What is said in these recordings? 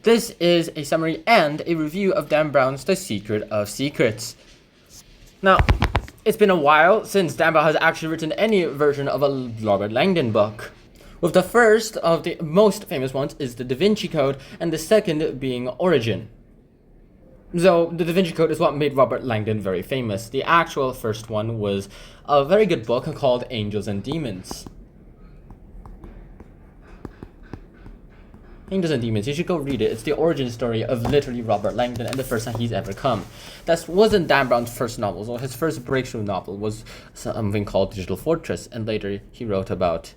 This is a summary and a review of Dan Brown's The Secret of Secrets. Now, it's been a while since Dan Brown has actually written any version of a Robert Langdon book. With the first of the most famous ones is the Da Vinci Code, and the second being Origin. So, the Da Vinci Code is what made Robert Langdon very famous. The actual first one was a very good book called Angels and Demons. Angels and Demons, you should go read it. It's the origin story of literally Robert Langdon and the first time he's ever come. That wasn't Dan Brown's first novel. So his first breakthrough novel was something called Digital Fortress, and later he wrote about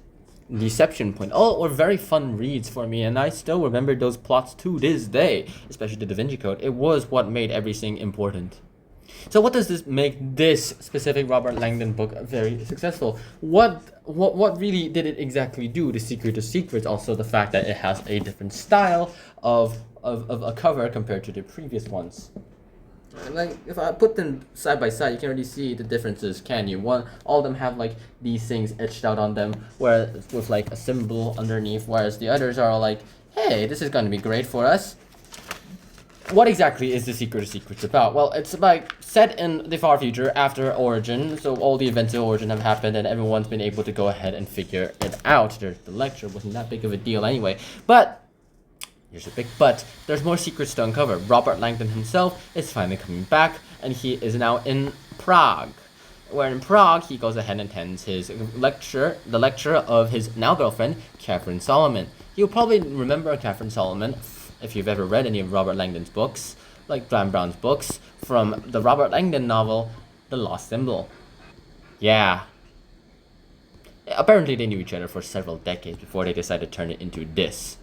Deception Point. All were very fun reads for me, and I still remember those plots to this day, especially the Da Vinci Code. It was what made everything important. So what does this make this specific Robert Langdon book very successful? What really did it exactly do? The Secret of Secrets, also the fact that it has a different style of a cover compared to the previous ones. Like, if I put them side by side, you can already see the differences, can you? All of them have like these things etched out on them, where with like a symbol underneath, whereas the others are all like, hey, this is going to be great for us. What exactly is The Secret of Secrets about? Well, it's about set in the far future after Origin, so all the events of Origin have happened and everyone's been able to go ahead and figure it out. The lecture wasn't that big of a deal anyway, but here's a big but. There's more secrets to uncover. Robert Langdon himself is finally coming back, and he is now in Prague. Where in Prague, he goes ahead and attends his lecture, the lecture of his now girlfriend, Kathryn Solomon. You'll probably remember Kathryn Solomon if you've ever read any of Robert Langdon's books, like Dan Brown's books, from the Robert Langdon novel, The Lost Symbol. Yeah. Apparently they knew each other for several decades before they decided to turn it into this.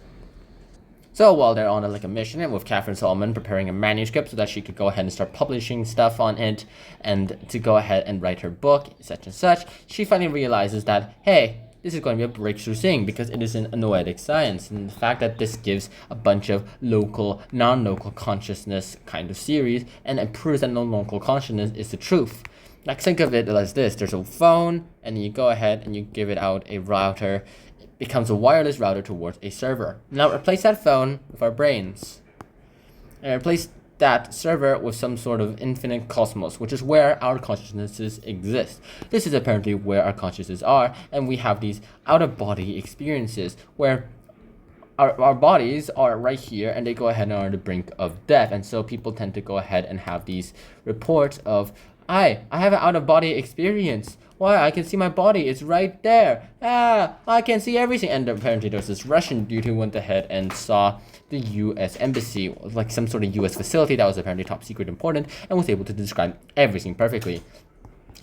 So while they're on a mission, and with Kathryn Solomon preparing a manuscript so that she could go ahead and start publishing stuff on it, and to go ahead and write her book, such and such, she finally realizes that, hey, this is going to be a breakthrough thing because it is in a noetic science, and the fact that this gives a bunch of local, non-local consciousness kind of series, and it proves that non-local consciousness is the truth. Like, think of it as this: there's a phone, and you go ahead and you give it out a router. It becomes a wireless router towards a server. Now replace that phone with our brains, and replace that server with some sort of infinite cosmos, which is where our consciousnesses exist. This is apparently where our consciousnesses are, and we have these out-of-body experiences where our bodies are right here and they go ahead and are on the brink of death, and so people tend to go ahead and have these reports of, I have an out-of-body experience. Why? I can see my body. It's right there. I can see everything. And apparently there's this Russian dude who went ahead and saw the U.S. embassy, like some sort of U.S. facility that was apparently top secret important, and was able to describe everything perfectly,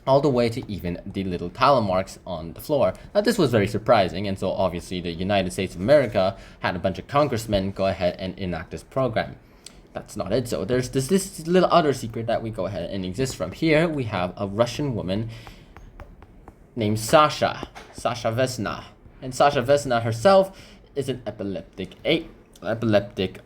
all the way to even the little tile marks on the floor. Now this was very surprising, and so obviously the United States of America had a bunch of congressmen go ahead and enact this program. That's not it. So there's this little other secret that we go ahead and exist from. Here we have a Russian woman named Sasha Vesna, and Sasha Vesna herself is an epileptic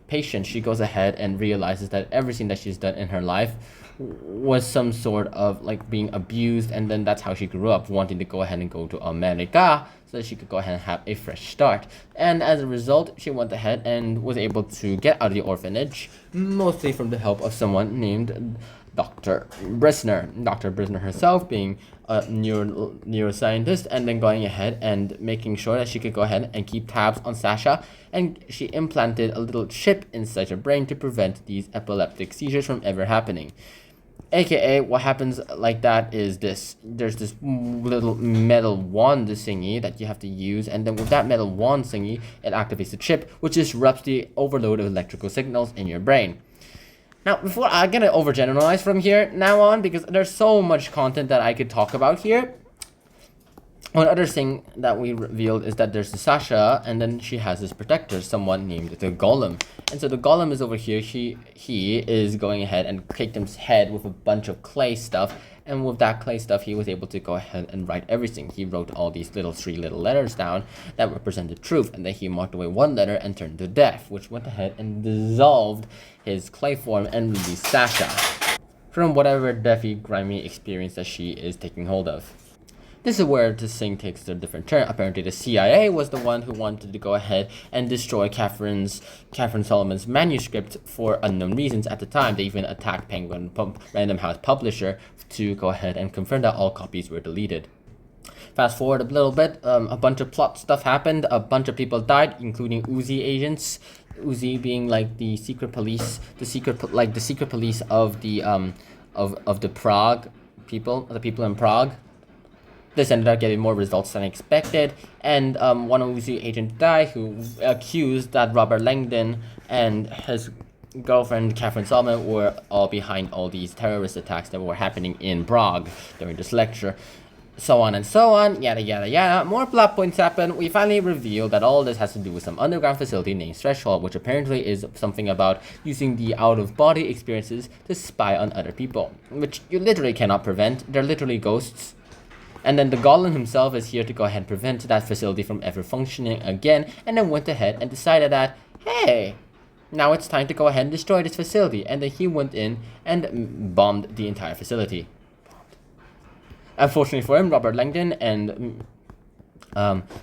patient. She goes ahead and realizes that everything that she's done in her life was some sort of like being abused, and then that's how she grew up, wanting to go ahead and go to America so that she could go ahead and have a fresh start. And as a result, she went ahead and was able to get out of the orphanage, mostly from the help of someone named Dr. Bresner. Dr. Bresner herself being a neuroscientist, and then going ahead and making sure that she could go ahead and keep tabs on Sasha, and she implanted a little chip inside her brain to prevent these epileptic seizures from ever happening. AKA, what happens like that is this: there's this little metal wand thingy that you have to use, and then with that metal wand thingy, it activates the chip, which disrupts the overload of electrical signals in your brain. Now, before I'm gonna overgeneralize from here now on, because there's so much content that I could talk about here. One other thing that we revealed is that there's the Sasha, and then she has this protector, someone named the Golem. And so the Golem is over here. He is going ahead and caked his head with a bunch of clay stuff, and with that clay stuff, he was able to go ahead and write everything. He wrote all these three little letters down that represented truth, and then he marked away one letter and turned to death, which went ahead and dissolved his clay form and released Sasha from whatever deathy, grimy experience that she is taking hold of. This is where this thing takes a different turn. Apparently, the CIA was the one who wanted to go ahead and destroy Catherine Solomon's manuscript for unknown reasons at the time. They even attacked Penguin Random House publisher to go ahead and confirm that all copies were deleted. Fast forward a little bit, a bunch of plot stuff happened. A bunch of people died, including Uzi agents. Uzi being like the secret police, the secret police of the Prague people, the people in Prague. This ended up getting more results than expected, and one Uzi agent died who accused that Robert Langdon and his girlfriend Catherine Solomon were all behind all these terrorist attacks that were happening in Prague during this lecture. So on and so on, yada yada yada. More plot points happen. We finally reveal that all this has to do with some underground facility named Threshold, which apparently is something about using the out-of-body experiences to spy on other people, which you literally cannot prevent. They're literally ghosts. And then the Golem himself is here to go ahead and prevent that facility from ever functioning again, and then went ahead and decided that, hey, now it's time to go ahead and destroy this facility. And then he went in and bombed the entire facility. Unfortunately for him, Robert Langdon and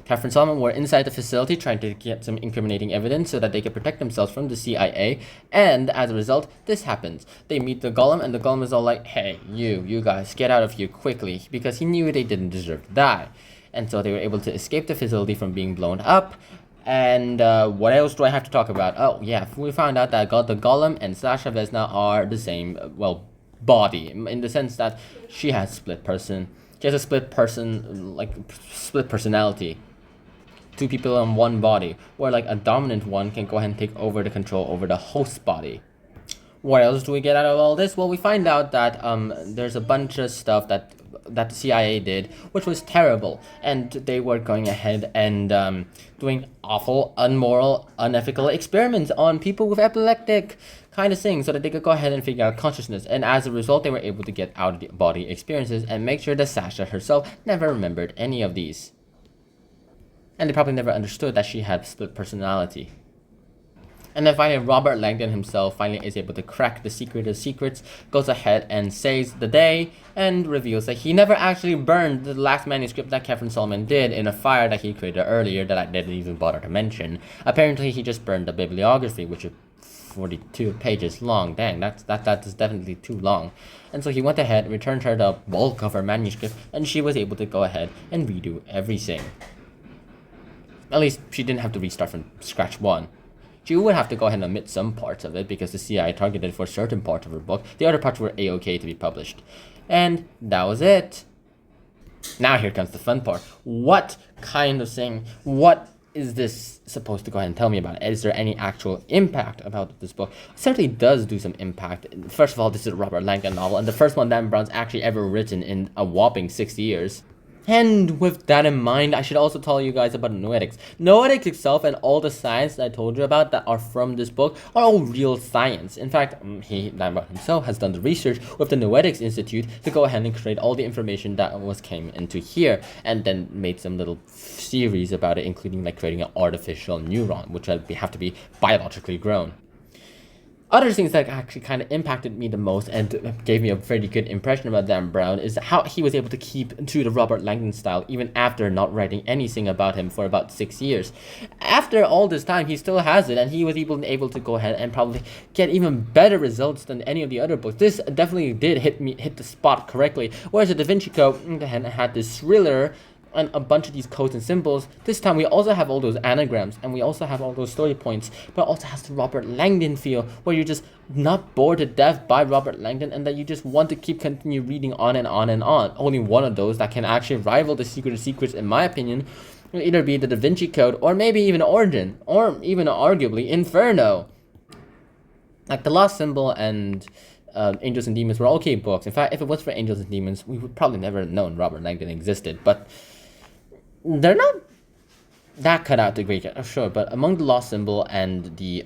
Catherine Solomon were inside the facility trying to get some incriminating evidence so that they could protect themselves from the CIA. And as a result, this happens. They meet the Golem, and the Golem is all like, hey, you guys, get out of here quickly, because he knew they didn't deserve to die. And so they were able to escape the facility from being blown up. And what else do I have to talk about? Oh, yeah, we found out that the Golem and Sasha Vesna are the same, body, in the sense that she has split personality. Two people in one body, where like a dominant one can go ahead and take over the control over the host body. What else do we get out of all this? Well, we find out that there's a bunch of stuff that the CIA did, which was terrible, and they were going ahead and doing awful, unmoral, unethical experiments on people with epileptic kind of thing, so that they could go ahead and figure out consciousness. And as a result, they were able to get out of the body experiences and make sure that Sasha herself never remembered any of these. And they probably never understood that she had split personality. And then finally, Robert Langdon himself finally is able to crack the secret of secrets, goes ahead and saves the day, and reveals that he never actually burned the last manuscript that Catherine Solomon did in a fire that he created earlier that I didn't even bother to mention. Apparently, he just burned the bibliography, which is 42 pages long. Dang, that is definitely too long. And so he went ahead and returned her the bulk of her manuscript, and she was able to go ahead and redo everything. At least she didn't have to restart from scratch one. She would have to go ahead and omit some parts of it because the CIA targeted for certain parts of her book. The other parts were A-okay to be published. And that was it. Now here comes the fun part. What kind of thing, what is this supposed to go ahead and tell me about? Is there any actual impact about this book? It certainly does do some impact. First of all, this is a Robert Langdon novel, and the first one Dan Brown's actually ever written in a whopping 6 years. And with that in mind, I should also tell you guys about Noetics. Noetics itself and all the science that I told you about that are from this book are all real science. In fact, Dan Brown himself has done the research with the Noetics Institute to go ahead and create all the information that came into here, and then made some little series about it, including like creating an artificial neuron, which would have to be biologically grown. Other things that actually kind of impacted me the most and gave me a pretty good impression about Dan Brown is how he was able to keep to the Robert Langdon style even after not writing anything about him for about 6 years. After all this time, he still has it, and he was able to go ahead and probably get even better results than any of the other books. This definitely did hit the spot correctly, whereas the Da Vinci Code had this thriller and a bunch of these codes and symbols. This time we also have all those anagrams, and we also have all those story points, but also has the Robert Langdon feel, where you're just not bored to death by Robert Langdon, and that you just want to continue reading on and on and on. Only one of those that can actually rival The Secret of Secrets, in my opinion, will either be the Da Vinci Code, or maybe even Origin, or even arguably Inferno. Like The Lost Symbol and Angels and Demons were okay books. In fact, if it was for Angels and Demons, we would probably never have known Robert Langdon existed, but they're not that cut out the great sure, but among the lost symbol and the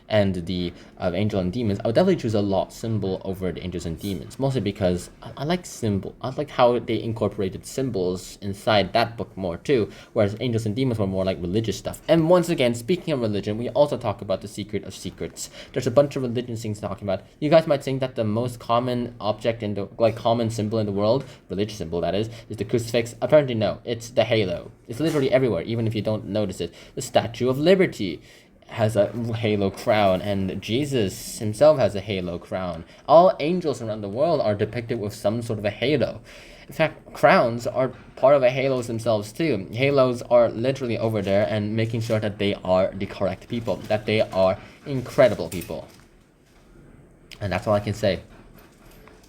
angel and demons, I would definitely choose a lost symbol over the angels and demons, mostly because I like symbol. I like how they incorporated symbols inside that book more too, whereas angels and demons were more like religious stuff. And once again, speaking of religion, we also talk about the secret of secrets. There's a bunch of religion things talking about. You guys might think that the most common object in the common symbol in the world, religious symbol that is the crucifix. Apparently no, it's the halo. It's literally everywhere, even if you don't notice it. The Statue of Liberty has a halo crown, and Jesus himself has a halo crown. All angels around the world are depicted with some sort of a halo. In fact, crowns are part of a halos themselves too. Halos are literally over there and making sure that they are the correct people, that they are incredible people. And that's all I can say.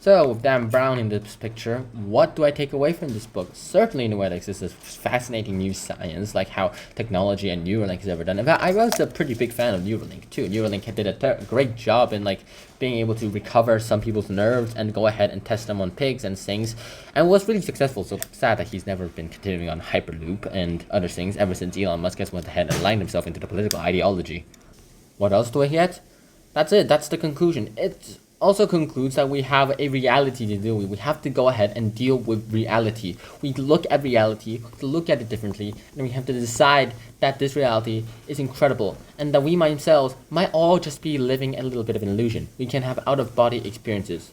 So, with Dan Brown in this picture, what do I take away from this book? Certainly, Neuralink is this fascinating new science, like how technology and Neuralink has ever done. In fact, I was a pretty big fan of Neuralink too. Neuralink did a great job in being able to recover some people's nerves and go ahead and test them on pigs and things, and was really successful. So sad that he's never been continuing on Hyperloop and other things ever since Elon Musk has went ahead and aligned himself into the political ideology. What else do I get? That's it. That's the conclusion. It also concludes that we have a reality to deal with. We have to go ahead and deal with reality. We look at reality, to look at it differently, and we have to decide that this reality is incredible, and that we ourselves might all just be living a little bit of an illusion. We can have out-of-body experiences.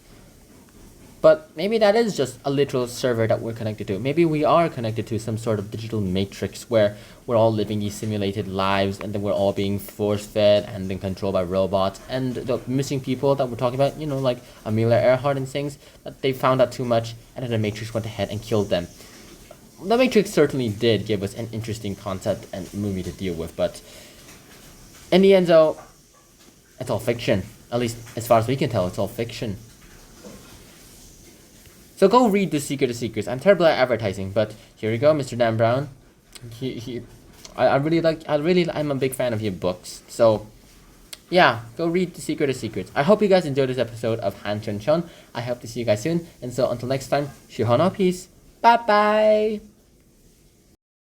But maybe that is just a literal server that we're connected to. Maybe we are connected to some sort of digital matrix where we're all living these simulated lives, and then we're all being force-fed and then controlled by robots. And the missing people that we're talking about, like Amelia Earhart and things, that they found out too much, and then the Matrix went ahead and killed them. The Matrix certainly did give us an interesting concept and movie to deal with, but in the end, though, it's all fiction. At least as far as we can tell, it's all fiction. So go read The Secret of Secrets. I'm terrible at advertising, but here you go, Mr. Dan Brown. I'm a big fan of your books. So yeah, go read The Secret of Secrets. I hope you guys enjoyed this episode of Han Chun Chun. I hope to see you guys soon. And so until next time, Shihono, peace. Bye bye.